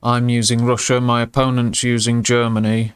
I'm using Russia, my opponent's using Germany.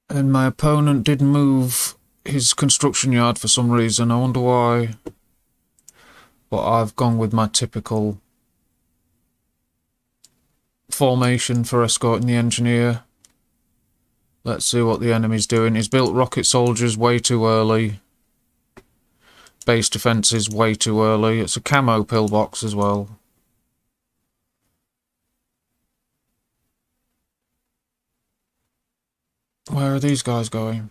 And my opponent did move his construction yard for some reason, I wonder why. But I've gone with my typical formation for escorting the engineer. Let's see what the enemy's doing. He's built rocket soldiers way too early. Base defences way too early. It's a camo pillbox as well. Where are these guys going?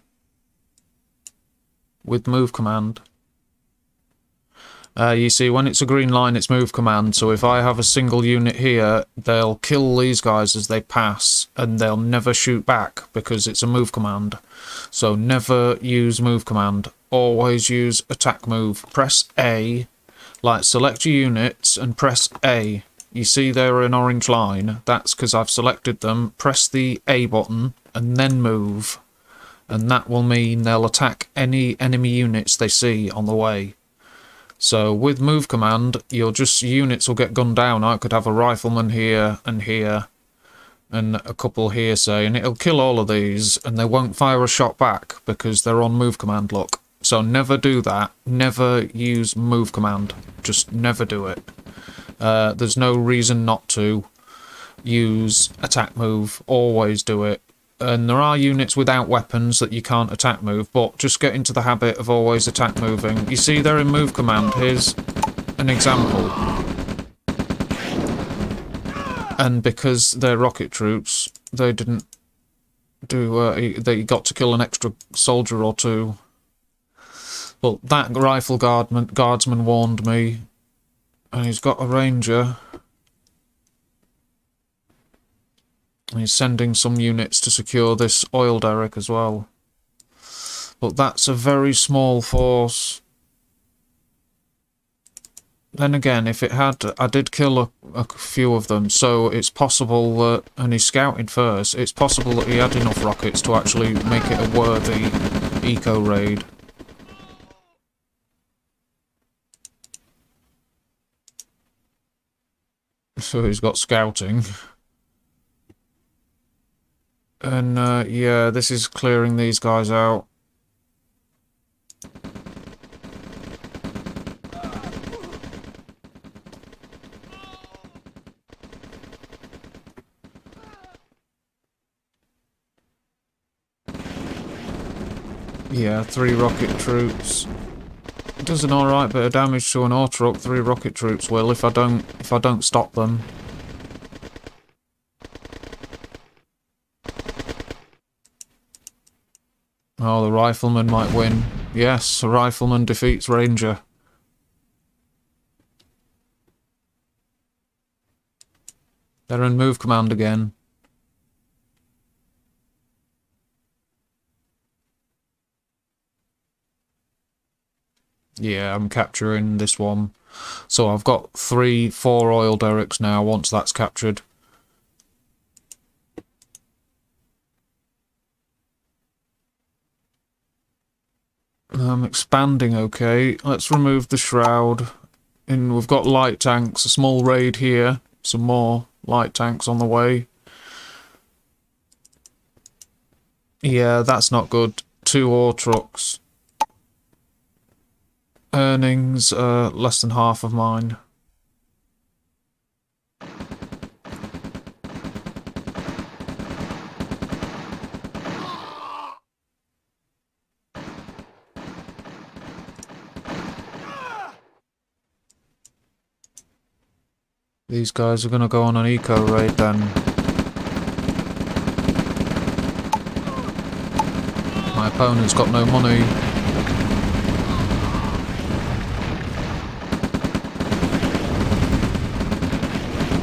With move command. You see, when it's a green line, it's move command, so if I have a single unit here, they'll kill these guys as they pass, and they'll never shoot back, because it's a move command. So never use move command. Always use attack move. Press A, like select your units, and press A. You see they're an orange line, that's because I've selected them. Press the A button, and then move. And that will mean they'll attack any enemy units they see on the way. So with move command, units will get gunned down. I could have a rifleman here, and a couple here, say, and it'll kill all of these, and they won't fire a shot back because they're on move command, look. So never do that. Never use move command. Just never do it. There's no reason not to use attack move. Always do it. And there are units without weapons that you can't attack move, but just get into the habit of always attack moving. You see they're in move command. Here's an example. And because they're rocket troops, they didn't do... they got to kill an extra soldier or two. But that rifle guardsman warned me. And he's got a ranger. And he's sending some units to secure this oil derrick as well. But that's a very small force. Then again, if it had... I did kill a few of them, so it's possible that... And he scouted first. It's possible that he had enough rockets to actually make it a worthy eco-raid. So he's got scouting. And, yeah, this is clearing these guys out. Yeah, 3 rocket troops. It does an alright bit of damage to an ore truck. 3 rocket troops will if I don't stop them. Oh, the rifleman might win. Yes, a rifleman defeats ranger. They're in move command again. Yeah, I'm capturing this one. So I've got 4 oil derricks now once that's captured. I'm expanding, okay. Let's remove the shroud. And we've got light tanks, a small raid here. Some more light tanks on the way. Yeah, that's not good. 2 ore trucks. Earnings less than half of mine. These guys are going to go on an eco raid then. My opponent's got no money.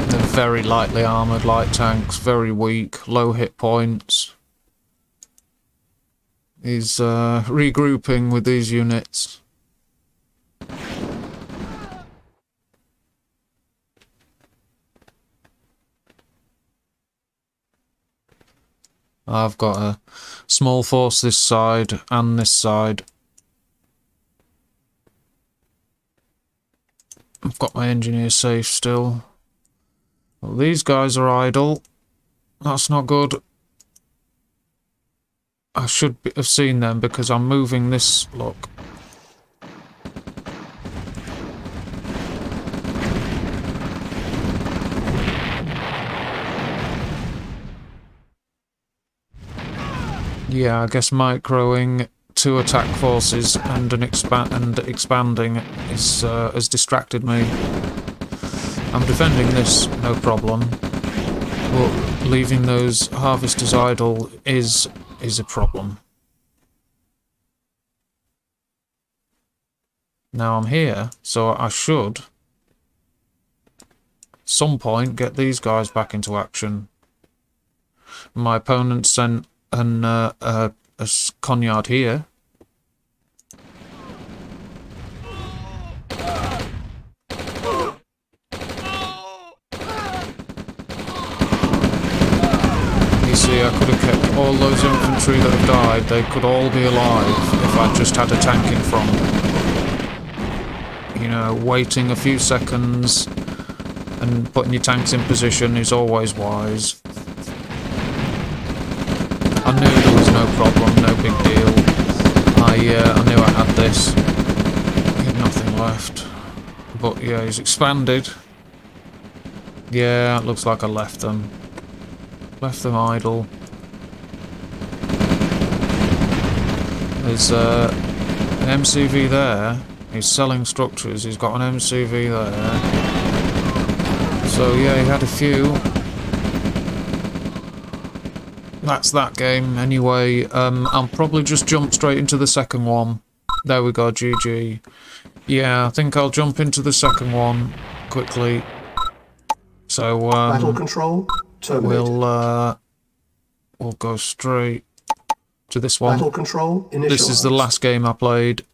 They're very lightly armoured light tanks, very weak, low hit points. He's regrouping with these units. I've got a small force this side and this side. I've got my engineer safe still. Well, these guys are idle. That's not good. I should have seen them because I'm moving this, look. Yeah, I guess microing 2 attack forces and expanding is has distracted me. I'm defending this, no problem. But leaving those harvesters idle is a problem. Now I'm here, so I should, at some point, get these guys back into action. My opponent sent a Conyard here. See, I could have kept all those infantry that have died. They could all be alive if I'd just had a tank in front. You know, waiting a few seconds and putting your tanks in position is always wise. I knew there was no problem, no big deal. I knew I had this. He had nothing left. But yeah, he's expanded. Yeah, it looks like I left them. Left them idle. There's an MCV there. He's selling structures. He's got an MCV there. So yeah, he had a few. That's that game. Anyway, I'll probably just jump straight into the second one. There we go, GG. Yeah, I think I'll jump into the second one quickly. So battle control. We'll go straight to this one. Battle control initialized. This is the last game I played,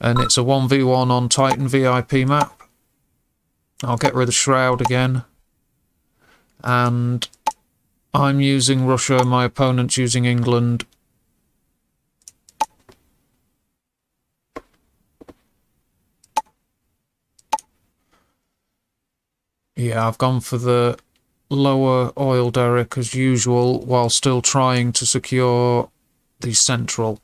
and it's a 1v1 on Titan VIP map. I'll get rid of Shroud again. And I'm using Russia, my opponent's using England. Yeah, I've gone for the lower oil derrick as usual, while still trying to secure the central.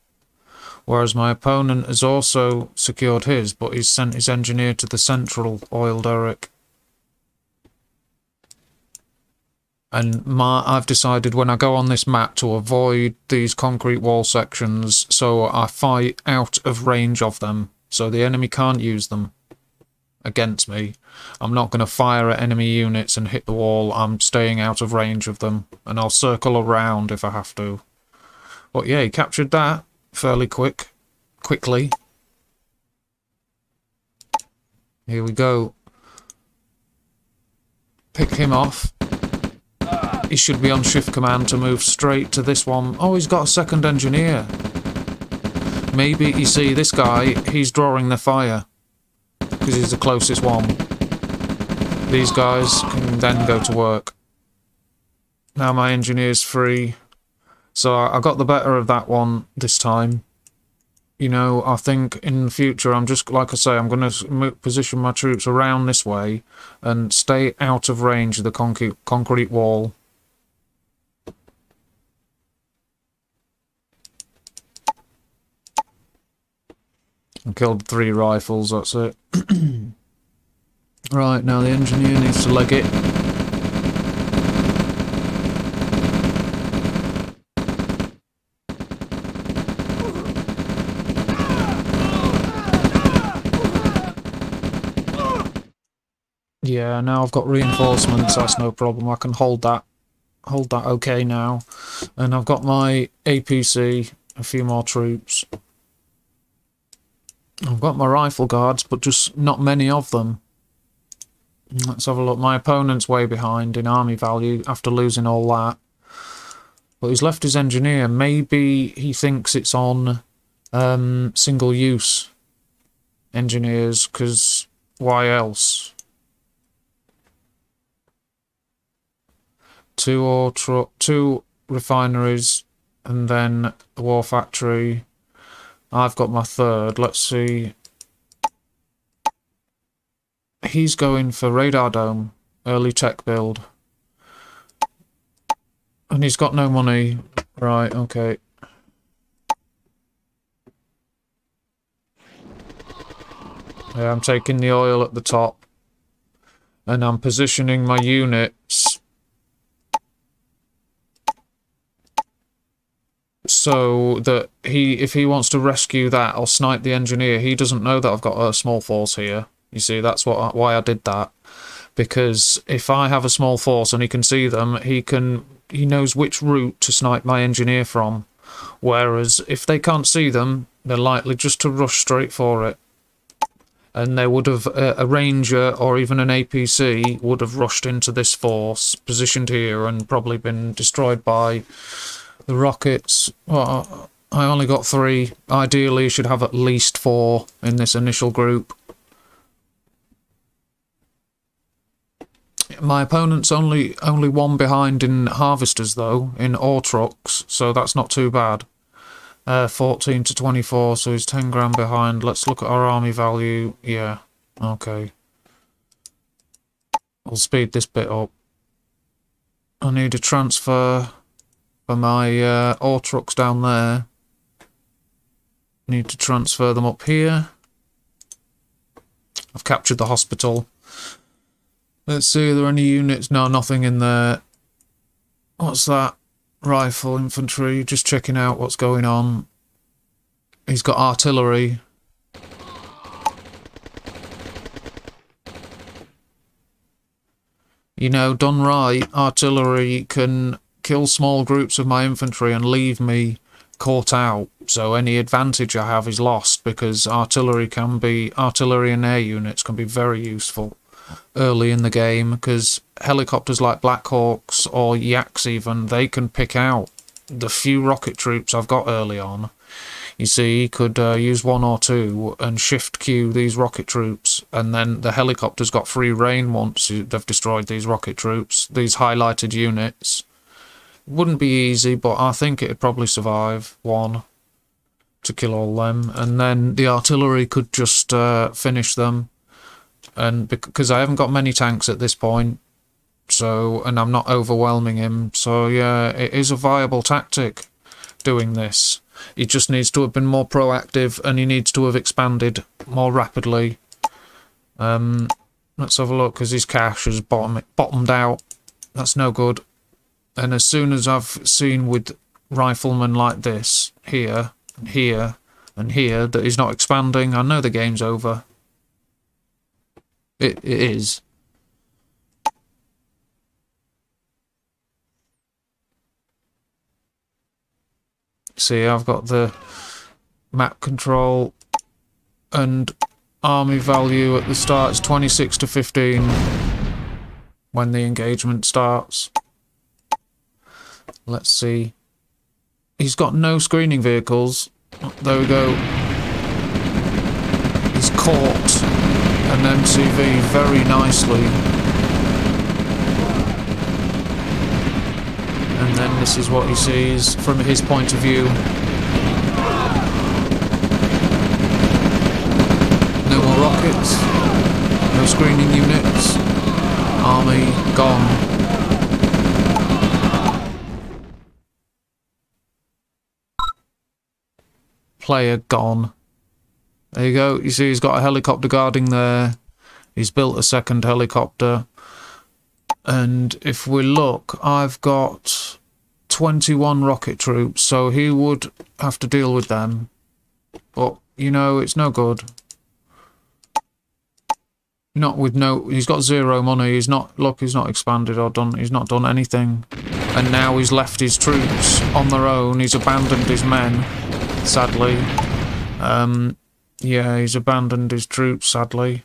Whereas my opponent has also secured his, but he's sent his engineer to the central oil derrick. And I've decided when I go on this map to avoid these concrete wall sections, so I fight out of range of them, so the enemy can't use them against me. I'm not going to fire at enemy units and hit the wall. I'm staying out of range of them, and I'll circle around if I have to. But yeah, he captured that fairly quickly. Here we go. Pick him off. He should be on shift command to move straight to this one. Oh, he's got a second engineer. Maybe, you see, this guy, he's drawing the fire because he's the closest one. These guys can then go to work. Now my engineer's free. So I got the better of that one this time. You know, I think in the future, I'm just, like I say, I'm going to position my troops around this way and stay out of range of the concrete wall. I killed 3 rifles, that's it. Right, now the engineer needs to leg it. Yeah, now I've got reinforcements, that's no problem. I can hold that okay now. And I've got my APC, a few more troops. I've got my rifle guards, but just not many of them. Let's have a look. My opponent's way behind in army value after losing all that. But he's left his engineer. Maybe he thinks it's on single-use engineers, because why else? 2 refineries, and then the war factory. I've got my 3rd. Let's see. he's going for radar dome, early tech build. And he's got no money. Right, okay. Yeah, I'm taking the oil at the top. And I'm positioning my units so that if he wants to rescue that or snipe the engineer, he doesn't know that I've got a small force here. You see, that's why I did that. Because if I have a small force and he can see them, he knows which route to snipe my engineer from. Whereas if they can't see them, they're likely just to rush straight for it. And they would have, a ranger or even an APC would have rushed into this force, positioned here, and probably been destroyed by the rockets. Well, I only got 3. Ideally, you should have at least 4 in this initial group. My opponent's only 1 behind in harvesters, though, in ore trucks, so that's not too bad. 14 to 24, so he's 10 grand behind. Let's look at our army value. Yeah, okay. We'll speed this bit up. I need a transfer for my ore trucks down there. Need to transfer them up here. I've captured the hospital. Let's see, are there any units? No, nothing in there. What's that? Rifle, infantry, just checking out what's going on. He's got artillery. You know, done right, artillery can kill small groups of my infantry and leave me caught out. So any advantage I have is lost, because artillery and air units can be very useful early in the game, because helicopters like Black Hawks or Yaks even, they can pick out the few rocket troops I've got early on. You see, he could use 1 or 2 and shift queue these rocket troops, and then the helicopter's got free reign once they've destroyed these rocket troops, these highlighted units. Wouldn't be easy, but I think it'd probably survive 1 to kill all them, and then the artillery could just finish them. And because I haven't got many tanks at this point, so, and I'm not overwhelming him, so yeah, it is a viable tactic doing this. He just needs to have been more proactive, and he needs to have expanded more rapidly. Let's have a look, because his cash has bottomed out. That's no good. And as soon as I've seen with riflemen like this, here, and here, and here, that he's not expanding, I know the game's over. It is. See, I've got the map control and army value at the start. It's 26 to 15 when the engagement starts. Let's see. He's got no screening vehicles. There we go. He's caught an MCV very nicely. And then this is what he sees from his point of view. No more rockets, no screening units, army gone. Player gone. There you go, you see he's got a helicopter guarding there. He's built a second helicopter. And if we look, I've got 21 rocket troops, so he would have to deal with them. But, you know, it's no good. Not with no... He's got 0 money. He's not... Look, he's not expanded or done... He's not done anything. And now he's left his troops on their own. He's abandoned his men, sadly. Yeah, he's abandoned his troops, sadly.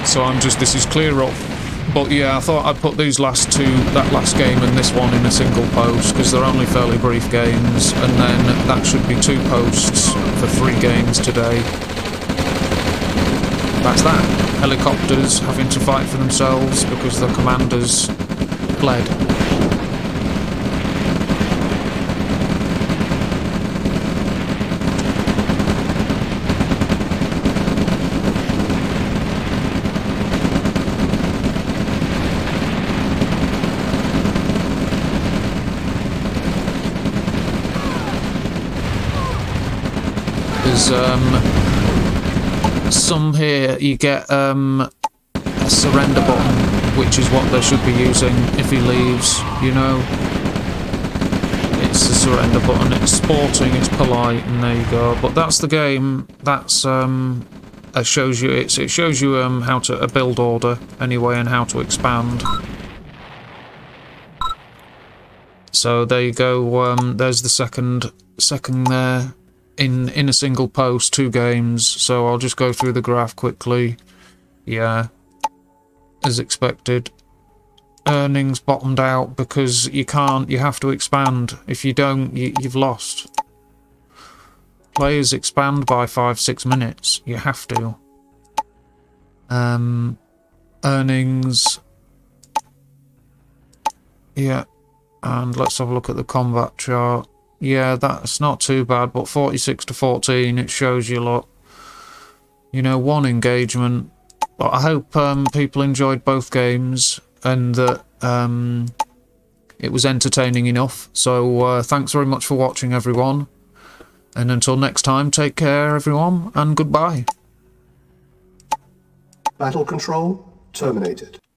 So I'm just... This is clear up. But yeah, I thought I'd put these last two, that last game and this one, in a single post, because they're only fairly brief games, and then that should be 2 posts for 3 games today. That's that. Helicopters having to fight for themselves because the commanders fled. There's some here you get a surrender button, which is what they should be using if he leaves, you know. It's the surrender button, it's sporting, it's polite, and there you go. But that's the game. That's it shows you how to a build order anyway, and how to expand. So there you go. There's the second there in a single post, 2 games. So I'll just go through the graph quickly. Yeah, as expected. Earnings bottomed out because you have to expand. If you don't, you've lost. Players expand by 5-6 minutes. You have to. Earnings. Yeah. And let's have a look at the combat chart. Yeah, that's not too bad, but 46 to 14, it shows you, look. You know, 1 engagement. But I hope people enjoyed both games, and that it was entertaining enough. So thanks very much for watching, everyone. And until next time, take care, everyone, and goodbye. Battle control terminated.